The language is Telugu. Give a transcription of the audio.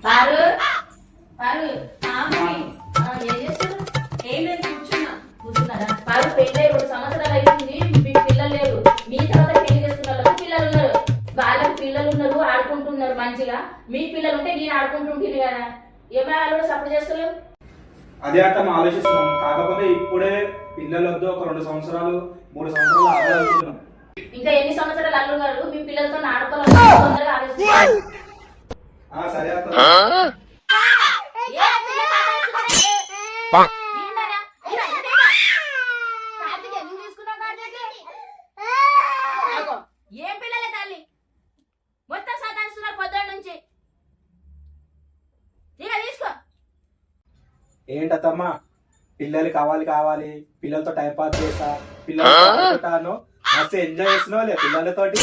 పారు పారు ఏం చేస్తారు? ఏం లేదు, కూర్చున్నా. కూర్చున్నారా? పారు పెళ్ళై 2 సంవత్సరాలు అవుతుంది, మీకు పిల్లలు లేరు. మీ తర్వాత పెళ్లి చేసుకున్న వాళ్ళకు పిల్లలు ఉన్నారు, వాళ్ళకి పిల్లలు ఉన్నారు, ఆడుకుంటున్నారు మంచిగా. మీ పిల్లలు ఉంటే నేను ఆడుకుంటుంటుంది కదా, ఏమైనా వాళ్ళు సపోర్ట్ చేస్తలేవు. అదే అత్తమ్మ ఆలోచిస్తున్నాం. కాకపోతే ఇప్పుడే పిల్లలు వద్దు, ఒక 2 సంవత్సరాలు 3 సంవత్సరాలు ఆడాలనుకుంటున్నాం. ఇంకా ఎన్ని సంవత్సరాలు అల్లు గారు మీ పిల్లలతో ఆడుకోవాలి, తొందరగా ఆలోచిస్తారు. సరే అత్తమ్మ. ఏం పిల్లలే తల్లి, మొత్తం సతాయిస్తున్నారు పొద్దున్న నుంచి. ఇక తీసుకో. ఏంటత్తమ్మ, పిల్లలు కావాలి పిల్లలతో టైం పాస్ చేస్తా, పిల్లలతో మస్తు ఎంజాయ్ చేస్తున్నావు లే పిల్లలతోటి.